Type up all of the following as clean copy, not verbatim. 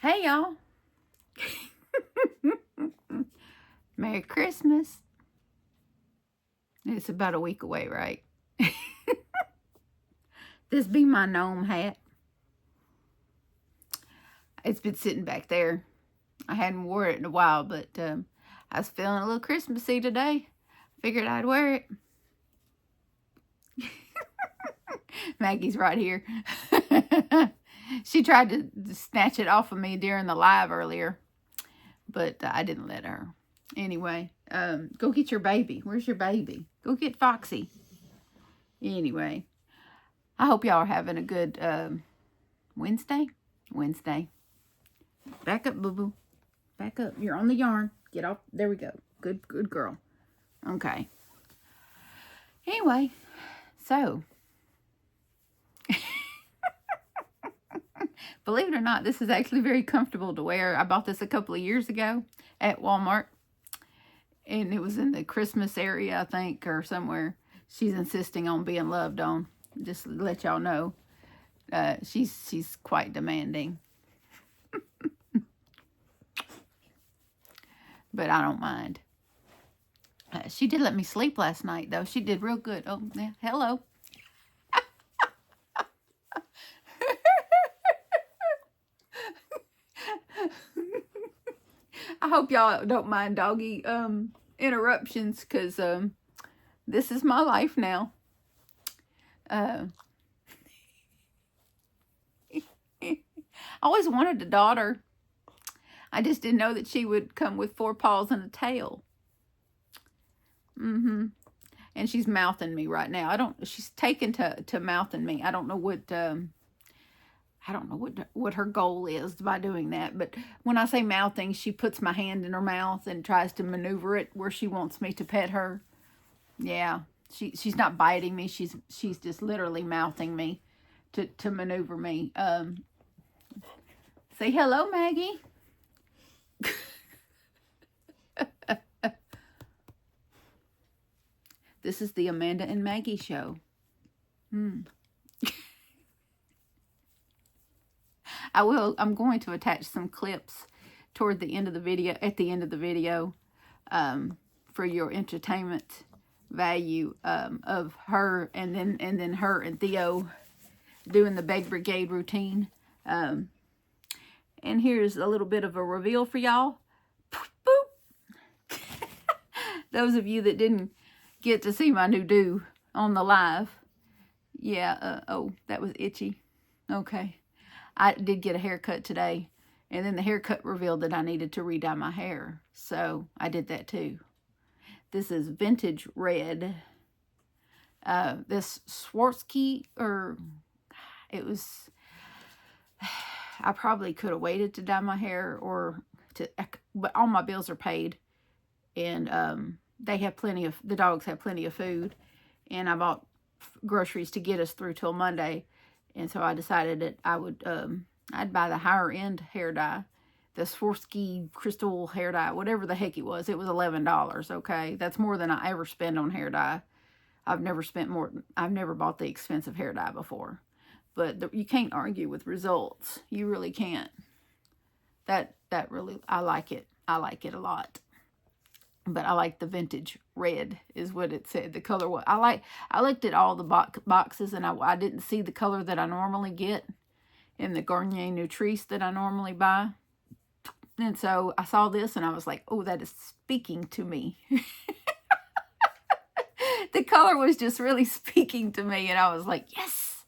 Hey, y'all. Merry Christmas. It's about a week away, right? This be my gnome hat. It's been sitting back there. I hadn't wore it in a while, but I was feeling a little Christmassy today. Figured I'd wear it. Maggie's right here. She tried to snatch it off of me during the live earlier, but I didn't let her. Anyway, go get your baby. Where's your baby? Go get Foxy. Anyway, I hope y'all are having a good Wednesday. Back up, boo-boo. Back up. You're on the yarn. Get off. There we go. Good girl. Okay. Anyway, so believe it or not, this is actually very comfortable to wear. I bought this a couple of years ago at Walmart, and it was in the Christmas area, I think, or somewhere. She's insisting on being loved on. Just to let y'all know, she's quite demanding. But I don't mind. She did let me sleep last night, though. She did real good. Oh, yeah. Hello. I hope y'all don't mind doggy interruptions, because this is my life now. I always wanted a daughter. I just didn't know that she would come with 4 paws and a tail. And she's mouthing me right now. She's taken to mouthing me. I don't know what her goal is by doing that. But when I say mouthing, she puts my hand in her mouth and tries to maneuver it where she wants me to pet her. Yeah, she's not biting me. She's just literally mouthing me to maneuver me. Say hello, Maggie. This is the Amanda and Maggie show. I'm going to attach some clips toward the end of the video, for your entertainment value, of her and then her and Theo doing the Beg Brigade routine. And here's a little bit of a reveal for y'all. Boop. Those of you that didn't get to see my new do on the live. Yeah, oh, that was itchy. Okay. I did get a haircut today, and then the haircut revealed that I needed to re-dye my hair. So I did that too. This is vintage red. This Swarovski, I probably could have waited to dye my hair, but all my bills are paid, and the dogs have plenty of food, and I bought groceries to get us through till Monday, and so I decided that I'd buy the higher end hair dye, the Swarovski crystal hair dye, whatever the heck it was. It was $11. Okay, that's more than I ever spend on hair dye. I've never bought the expensive hair dye before, but you can't argue with results. You really can't. That really, I like it. I like it a lot. But I like the vintage red is what it said. The color was. I looked at all the boxes, and I didn't see the color that I normally get in the Garnier Nutrice that I normally buy. And so I saw this, and I was like, oh, that is speaking to me. The color was just really speaking to me, and I was like, yes.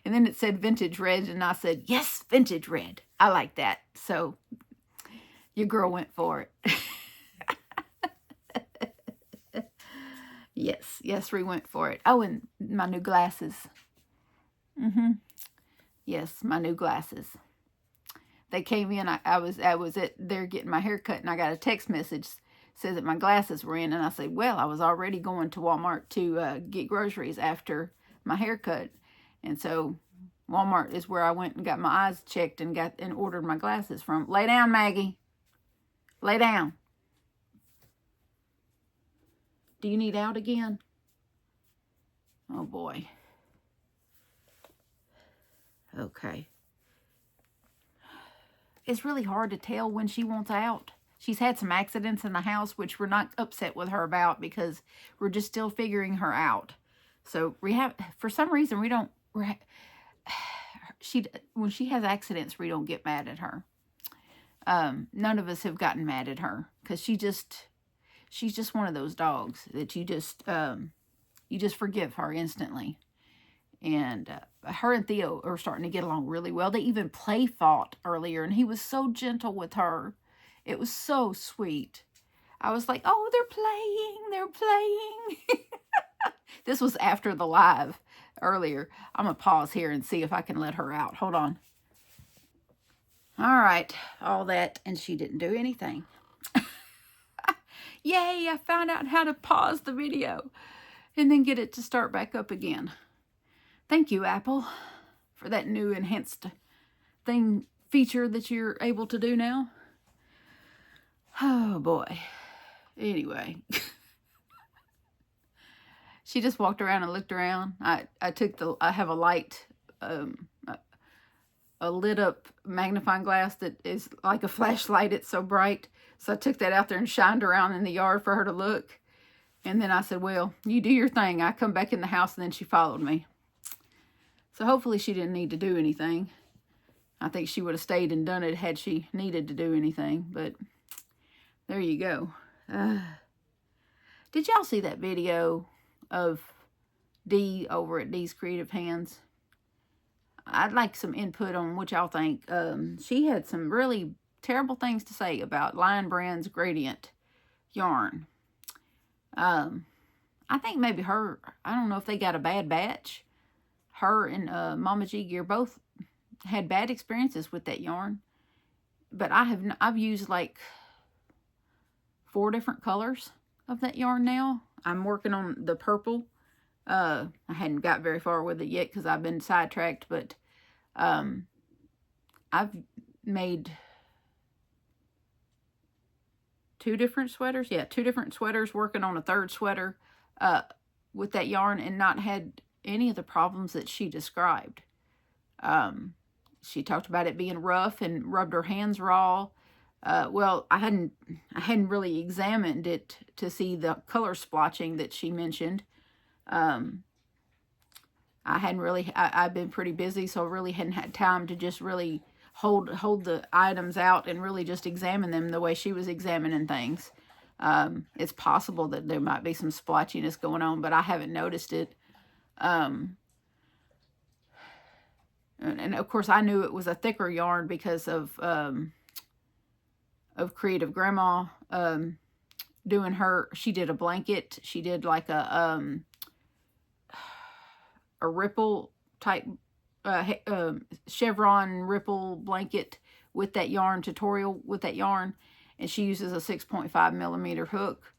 And then it said vintage red, and I said, yes, vintage red. I like that. So your girl went for it. Yes, we went for it. Oh, and my new glasses. Yes, my new glasses. They came in. I was at there getting my hair cut, and I got a text message said that my glasses were in, and I said, well, I was already going to Walmart to get groceries after my haircut, and so Walmart is where I went and got my eyes checked and ordered my glasses from. Lay down, Maggie. Lay down. Do you need out again? Oh, boy. Okay. it's really hard to tell when she wants out. She's had some accidents in the house, which we're not upset with her about because we're just still figuring her out. So for some reason, when she has accidents, we don't get mad at her. None of us have gotten mad at her because she's just one of those dogs that you just forgive her instantly. And her and Theo are starting to get along really well. They even play fought earlier, and he was so gentle with her. It was so sweet. I was like, oh, they're playing. This was after the live earlier. I'm going to pause here and see if I can let her out. Hold on. All right, all that, and she didn't do anything. Yay, I found out how to pause the video and then get it to start back up again. Thank you, Apple, for that new enhanced feature that you're able to do now. Oh, boy. Anyway. She just walked around and looked around. I have a light, a lit up magnifying glass that is like a flashlight. It's so bright. So I took that out there and shined around in the yard for her to look. And then I said, well, you do your thing. I come back in the house, and then she followed me. So hopefully she didn't need to do anything. I think she would have stayed and done it had she needed to do anything. But there you go. Did y'all see that video of Dee over at Dee's Creative Hands? I'd like some input on what y'all think. She had some really terrible things to say about Lion Brand's gradient yarn. I think maybe I don't know if they got a bad batch. Her and Mama G Gear both had bad experiences with that yarn. But I've used like 4 different colors of that yarn now. I'm working on the purple. I hadn't got very far with it yet because I've been sidetracked, but I've made 2 different sweaters. Yeah, 2 different sweaters, working on a 3rd sweater with that yarn, and not had any of the problems that she described. She talked about it being rough and rubbed her hands raw. Well, I hadn't really examined it to see the color splotching that she mentioned. I've been pretty busy, so I really hadn't had time to just really hold the items out and really just examine them the way she was examining things. It's possible that there might be some splotchiness going on, but I haven't noticed it. And of course I knew it was a thicker yarn because of Creative Grandma doing she did a blanket. She did like a ripple type chevron ripple blanket with that yarn tutorial with that yarn, and she uses a 6.5 millimeter hook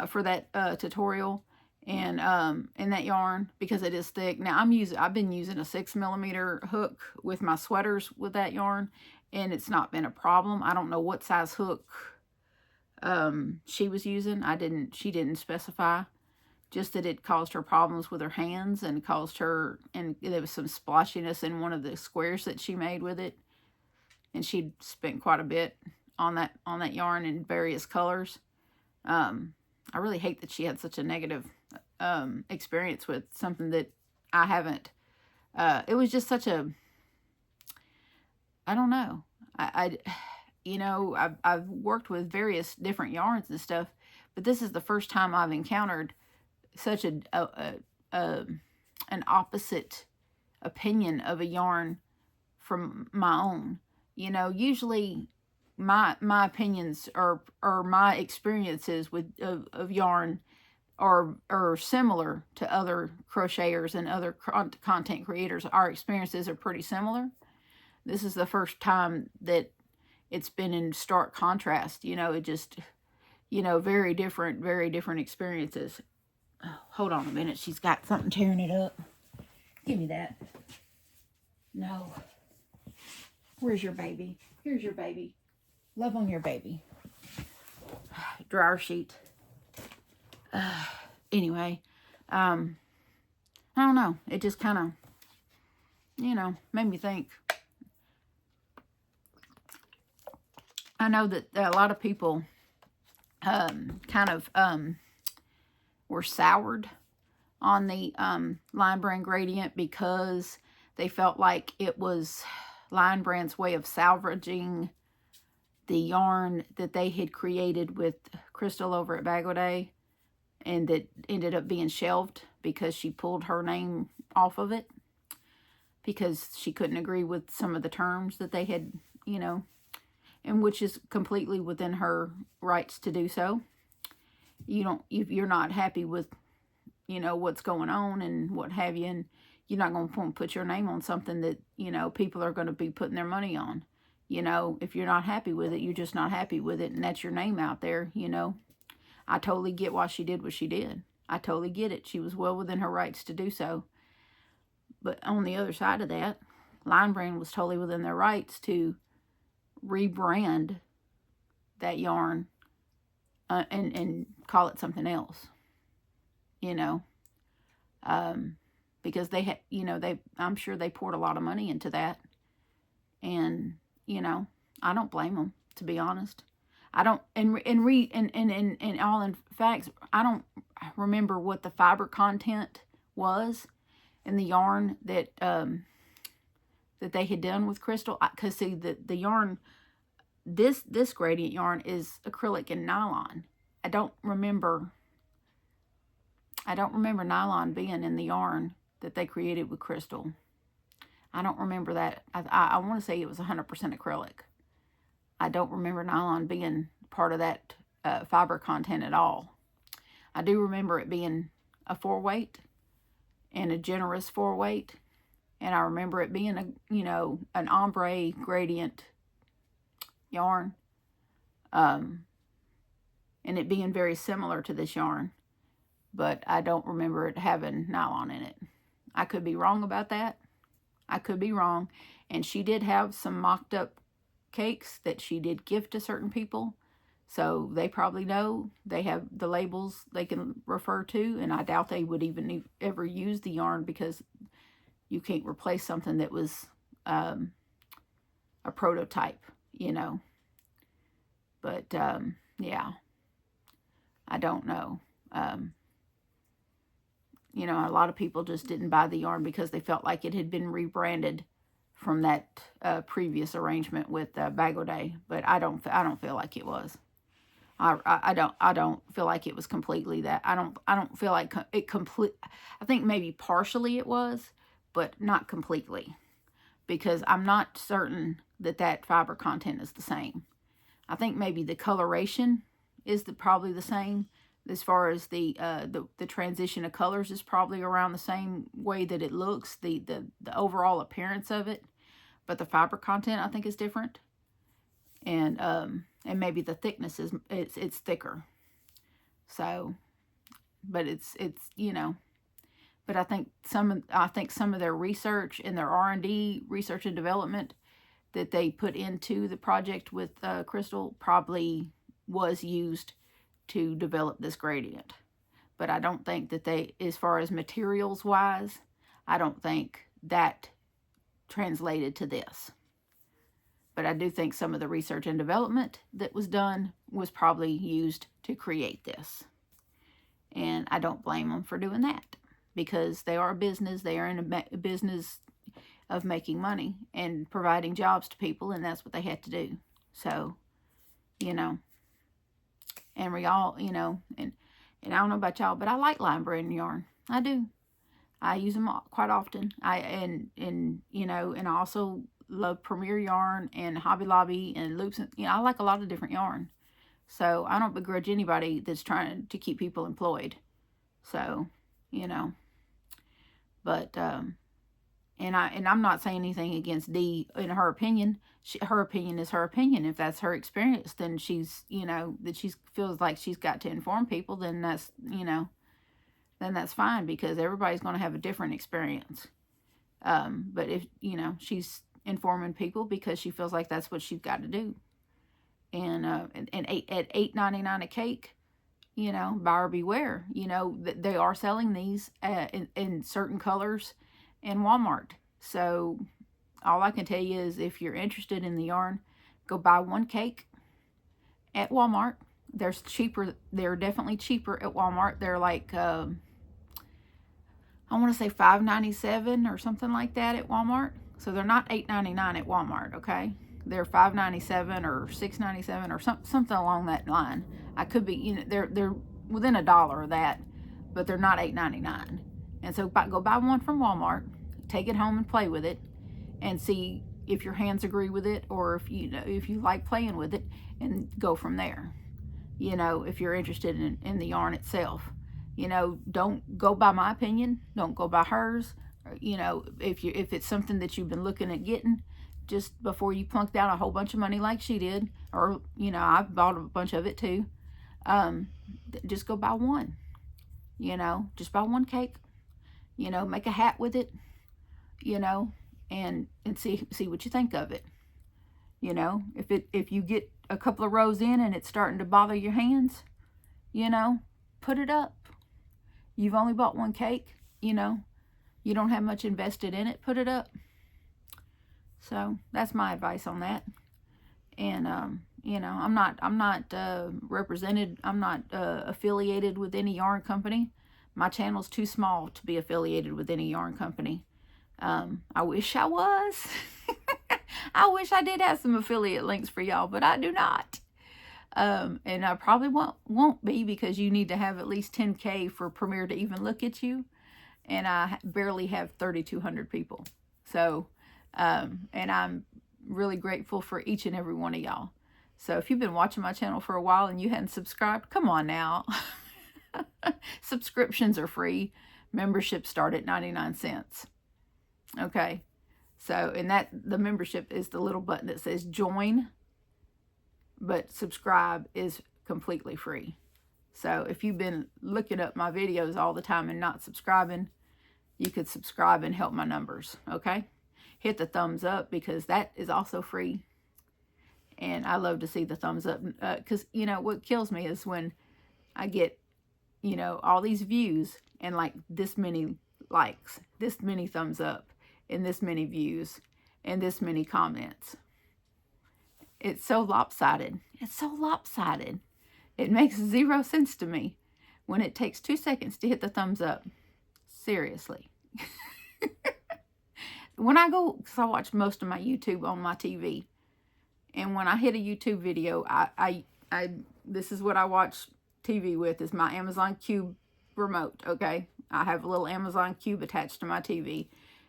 for that tutorial, and in that yarn because it is thick. Now I've been using a 6 millimeter hook with my sweaters with that yarn, and it's not been a problem. I don't know what size hook she was using. She didn't specify. Just that it caused her problems with her hands and and there was some splotchiness in one of the squares that she made with it. And she'd spent quite a bit on that yarn in various colors. I really hate that she had such a negative experience with something that I haven't. It was just such a, I don't know. I've worked with various different yarns and stuff, but this is the first time I've encountered such an opposite opinion of a yarn from my own. Usually my opinions or my experiences of yarn are similar to other crocheters and other content creators. Our experiences are pretty similar. This is the first time that it's been in stark contrast. It just, very different experiences. Oh, hold on a minute. She's got something tearing it up. Give me that. No. Where's your baby? Here's your baby. Love on your baby. Dryer sheet. Anyway, I don't know. It just kind of, made me think. I know that a lot of people kind of were soured on the Lion Brand gradient because they felt like it was Lion Brand's way of salvaging the yarn that they had created with Crystal over at Bag O' Day, and that ended up being shelved because she pulled her name off of it because she couldn't agree with some of the terms that they had, you know, and which is completely within her rights to do so. If you're not happy with, you know, what's going on and what have you, and you're not going to put your name on something that, you know, people are going to be putting their money on. You know, if you're not happy with it, you're just not happy with it, and that's your name out there, you know. I totally get why she did what she did. I totally get it. She was well within her rights to do so. But on the other side of that, Lion Brand was totally within their rights to rebrand that yarn and call it something else, you know. Because they had, you know, I'm sure they poured a lot of money into that. And, you know, I don't blame them, to be honest. I don't, in all in facts, I don't remember what the fiber content was in the yarn that that they had done with Crystal. Because see, the yarn, this gradient yarn is acrylic and nylon. I don't remember nylon being in the yarn that they created with Crystal. I don't remember that. I want to say it was 100% acrylic. I don't remember nylon being part of that fiber content at all. I do remember it being a 4-weight and a generous 4-weight. And I remember it being an ombre gradient yarn. And it being very similar to this yarn. But I don't remember it having nylon in it. I could be wrong about that. I could be wrong. And she did have some mocked up cakes that she did give to certain people. So they probably know. They have the labels they can refer to. And I doubt they would even ever use the yarn because you can't replace something that was a prototype, you know. But, yeah. I don't know. You know, a lot of people just didn't buy the yarn because they felt like it had been rebranded from that previous arrangement with Bag O' Day, but I don't feel like it was. I don't feel like it was completely that. I don't feel like it complete. I think maybe partially it was, but not completely, because I'm not certain that fiber content is the same. I think maybe the coloration is probably the same. As far as the transition of colors is probably around the same way that it looks, the overall appearance of it, but the fiber content I think is different, and maybe the thickness is it's thicker. So, but it's you know, but I think some of their research and their R&D, research and development, that they put into the project with Crystal probably was used to develop this gradient. But I don't think that they, as far as materials wise, I don't think that translated to this. But I do think some of the research and development that was done was probably used to create this. And I don't blame them for doing that, because they are a business. They are in a business of making money and providing jobs to people, and that's what they had to do. So, you know, and we all, you know, and I don't know about y'all, but I like Lion Brand yarn. I do. I use them quite often. And you know, and I also love Premier Yarn and Hobby Lobby and Loops. And, you know, I like a lot of different yarn. So I don't begrudge anybody that's trying to keep people employed. So, you know, but and I'm not saying anything against Dee in her opinion. Her opinion is her opinion. If that's her experience, then she's, you know, that she feels like she's got to inform people, then that's, you know, then that's fine, because everybody's going to have a different experience. But if, you know, she's informing people because she feels like that's what she's got to do. And at $8.99 a cake, you know, buyer beware. You know, they are selling these in certain colors in Walmart. So all I can tell you is, if you're interested in the yarn, go buy one cake at Walmart. There's cheaper. They're definitely cheaper at Walmart. They're like, I want to say $5.97 or something like that at Walmart. So they're not $8.99 at Walmart, okay? They're $5.97 or $6.97 or something along that line. I could be, you know, they're within $1 of that, but they're not $8.99. And so go buy one from Walmart, take it home and play with it, and see if your hands agree with it, or if you like playing with it, and go from there. You know, if you're interested in the yarn itself. You know, don't go by my opinion. Don't go by hers. You know, if it's something that you've been looking at getting, just before you plunk down a whole bunch of money like she did, or, you know, I've bought a bunch of it too, just go buy one. You know, just buy one cake. You know, make a hat with it. You know, and see what you think of it. You know, if you get a couple of rows in and it's starting to bother your hands, you know, put it up. You've only bought one cake, you know, you don't have much invested in it, put it up. So that's my advice on that. And you know, I'm not represented, I'm not affiliated with any yarn company. My channel's too small to be affiliated with any yarn company. I wish I was. I wish I did have some affiliate links for y'all, but I do not. And I probably won't be, because you need to have at least 10K for Premier to even look at you. And I barely have 3,200 people. So, and I'm really grateful for each and every one of y'all. So if you've been watching my channel for a while and you hadn't subscribed, come on now. Subscriptions are free. Memberships start at 99 cents. Okay. So, and the membership is the little button that says join, but subscribe is completely free. So if you've been looking up my videos all the time and not subscribing, you could subscribe and help my numbers. Okay. Hit the thumbs up, because that is also free. And I love to see the thumbs up, because, you know, what kills me is when I get, you know, all these views and like this many likes, this many thumbs up, and this many views, and this many comments. It's so lopsided. It's so lopsided. It makes 0 sense to me when it takes 2 seconds to hit the thumbs up. Seriously. When I go, because I watch most of my YouTube on my TV, and when I hit a YouTube video, this is what I watch TV with, is my Amazon Cube remote, okay? I have a little Amazon Cube attached to my TV.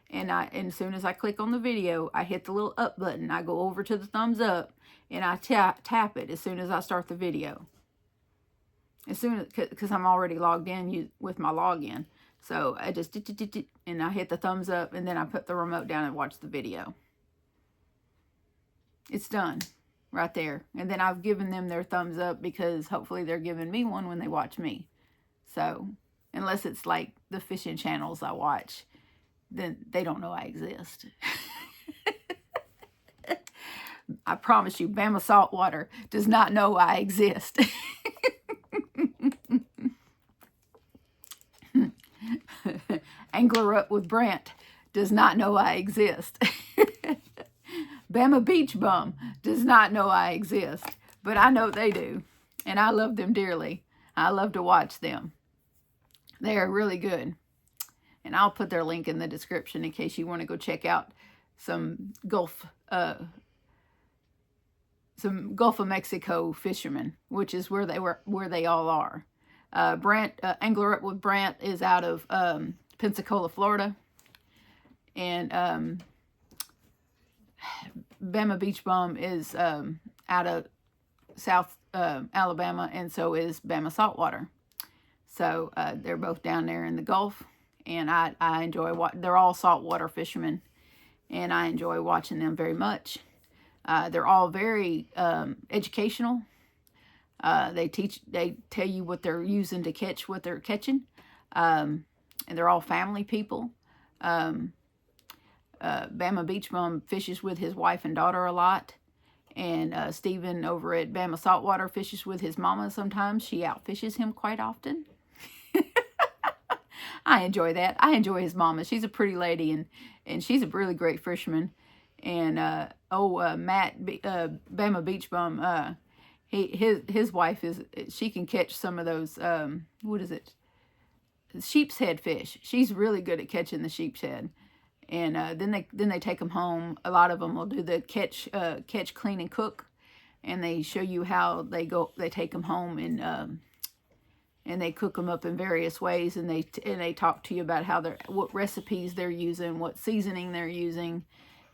And as soon as I click on the video, I hit the little up button. I go over to the thumbs up, and I tap it as soon as I start the video. As soon as, because I'm already logged in with my login. So I just, and I hit the thumbs up, and then I put the remote down and watch the video. It's done right there. And then I've given them their thumbs up, because hopefully they're giving me one when they watch me. So unless it's like the fishing channels I watch, then they don't know I exist. I promise you, Bama Saltwater does not know I exist. Angler Up with Brant does not know I exist. Bama Beach Bum does not know I exist. But I know they do. And I love them dearly. I love to watch them. They are really good. And I'll put their link in the description in case you want to go check out some Gulf of Mexico fishermen, which is where they all are. Angler Up with Brant is out of Pensacola, Florida, and Bama Beach Bum is out of South Alabama, and so is Bama Saltwater. So they're both down there in the Gulf. And I enjoy they're all saltwater fishermen, and I enjoy watching them very much. They're all very educational. They tell you what they're using to catch what they're catching. And they're all family people. Bama Beach Bum fishes with his wife and daughter a lot. And Stephen over at Bama Saltwater fishes with his mama sometimes. She outfishes him quite often. I enjoy that. I enjoy his mama. She's a pretty lady, and she's a really great fisherman. And Matt, Bama Beach Bum, his wife she can catch some of those, what is it? Sheep's head fish. She's really good at catching the sheep's head. And then they take them home. A lot of them will do the catch, clean, and cook. And they show you how they take them home, and they cook them up in various ways, and they talk to you about what recipes they're using, what seasoning they're using,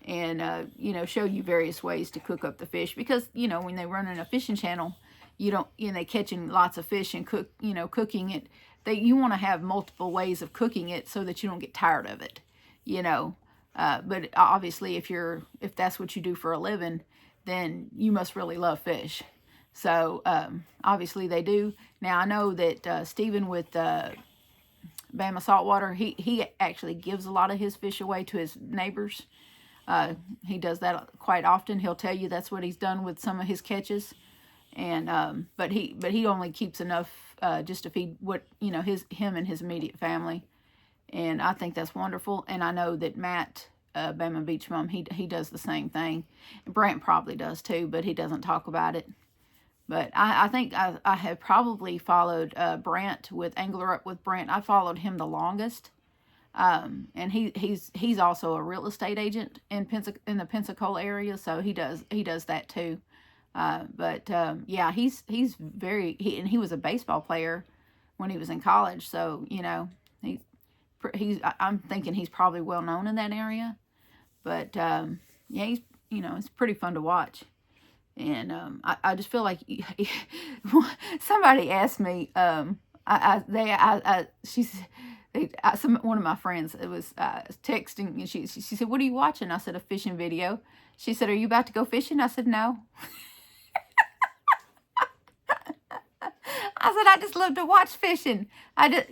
and show you various ways to cook up the fish. Because when they run in a fishing channel, they catching lots of fish and cooking it. You want to have multiple ways of cooking it so that you don't get tired of it. But obviously, if that's what you do for a living, then you must really love fish. So obviously they do. Now I know that Stephen with Bama Saltwater, he actually gives a lot of his fish away to his neighbors. He does that quite often. He'll tell you that's what he's done with some of his catches, and but he only keeps enough just to feed him and his immediate family. And I think that's wonderful. And I know that Matt, Bama Beach Mom, he does the same thing. Brant probably does too, but he doesn't talk about it. But I think I have probably followed Brant with Angler Up with Brant. I followed him the longest. And he's also a real estate agent in the Pensacola area, so he does that too. Yeah, he's very, and he was a baseball player when he was in college, so I'm thinking he's probably well known in that area. But yeah, he's it's pretty fun to watch. And I just feel like somebody asked me, one of my friends, it was texting, and she said, "What are you watching?" I said, "A fishing video." She said, "Are you about to go fishing?" I said, "No." I said, "I just love to watch fishing. I just,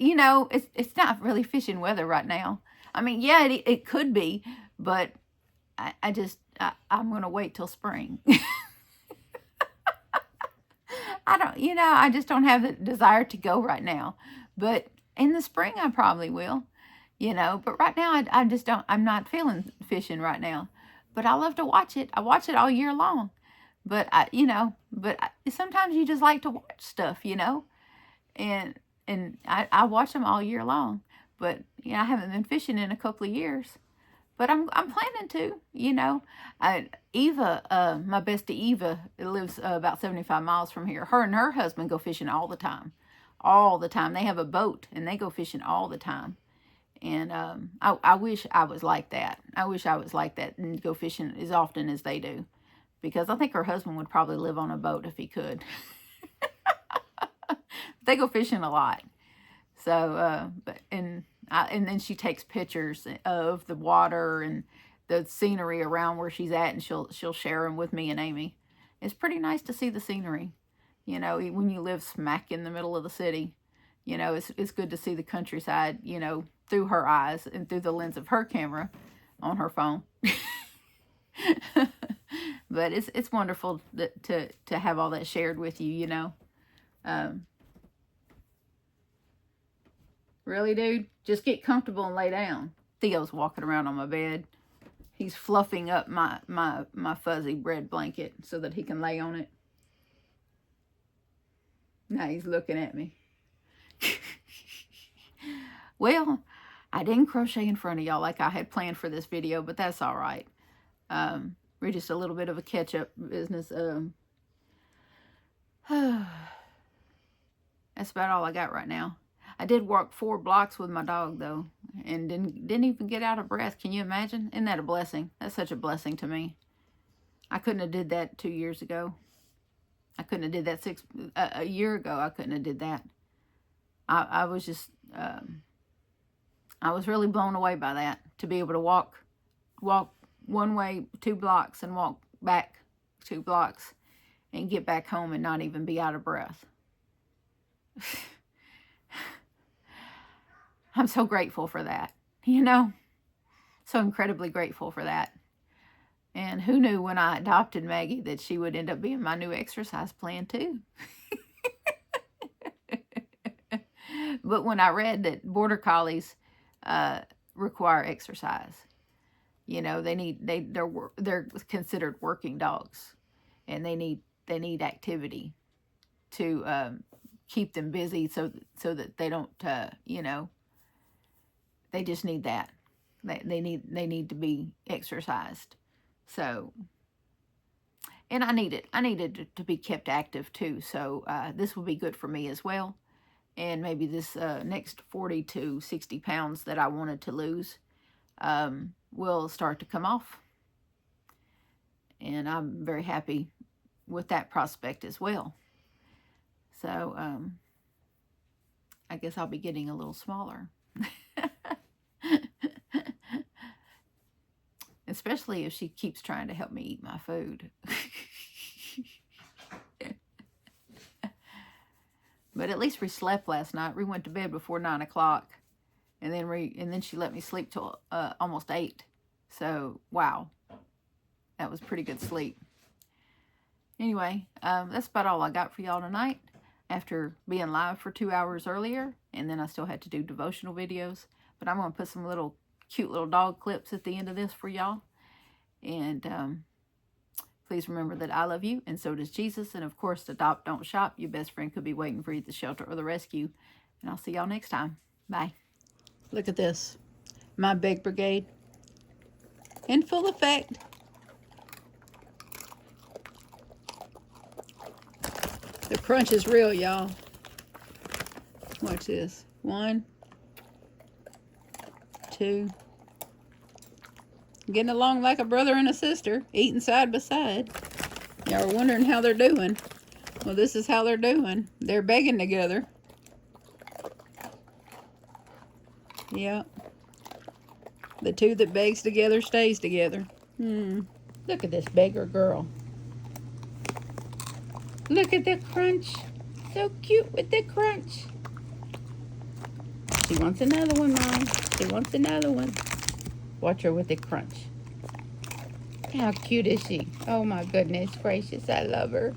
it's not really fishing weather right now. I mean, yeah, it could be, but I'm going to wait till spring." I just don't have the desire to go right now. But in the spring, I probably will, But right now, I just don't, I'm not feeling fishing right now. But I love to watch it. I watch it all year long. But, sometimes you just like to watch stuff, And I watch them all year long. But, I haven't been fishing in a couple of years. But I'm planning to, Eva, my bestie Eva, lives about 75 miles from here. Her and her husband go fishing all the time. All the time. They have a boat, and they go fishing all the time. And I wish I was like that. I wish I was like that and go fishing as often as they do. Because I think her husband would probably live on a boat if he could. They go fishing a lot. So, and then she takes pictures of the water and the scenery around where she's at, and she'll share them with me and Amy. It's pretty nice to see the scenery, when you live smack in the middle of the city. It's good to see the countryside, through her eyes and through the lens of her camera on her phone. But it's wonderful to have all that shared with you, Really, dude? Just get comfortable and lay down. Theo's walking around on my bed. He's fluffing up my fuzzy bread blanket so that he can lay on it. Now he's looking at me. Well, I didn't crochet in front of y'all like I had planned for this video, but that's all right. We're just a little bit of a catch-up business. That's about all I got right now. I did walk 4 blocks with my dog, though, and didn't even get out of breath. Can you imagine? Isn't that a blessing? That's such a blessing to me. I couldn't have did that 2 years ago. I couldn't have did that a year ago. I couldn't have did that. I was just, I was really blown away by that, to be able to walk one way 2 blocks and walk back 2 blocks and get back home and not even be out of breath. I'm so grateful for that, so incredibly grateful for that. And who knew when I adopted Maggie that she would end up being my new exercise plan too. But when I read that Border Collies require exercise, they're considered working dogs, and they need they need activity to keep them busy, so that they don't, you know, they just need that. They need to be exercised. So, and I needed to be kept active too. So this will be good for me as well. And maybe this next 40 to 60 pounds that I wanted to lose will start to come off. And I'm very happy with that prospect as well. So I guess I'll be getting a little smaller. Especially if she keeps trying to help me eat my food. But at least we slept last night. We went to bed before 9 o'clock. And then she let me sleep till almost 8. So, wow. That was pretty good sleep. Anyway, that's about all I got for y'all tonight. After being live for 2 hours earlier. And then I still had to do devotional videos. But I'm going to put some little cute little dog clips at the end of this for y'all. And please remember that I love you, and so does Jesus. And of course, adopt, don't shop. Your best friend could be waiting for you at the shelter or the rescue. And I'll see y'all next time. Bye. Look at this. My beg brigade in full effect. The crunch is real, y'all. Watch this. 1, 2. Getting along like a brother and a sister, eating side by side. Y'all are wondering how they're doing. Well, this is how they're doing. They're begging together. Yep. The two that begs together stays together. Look at this beggar girl. Look at the crunch. So cute with the crunch. She wants another one, Mom. She wants another one. Watch her with the crunch. How cute is she? Oh my goodness gracious, I love her.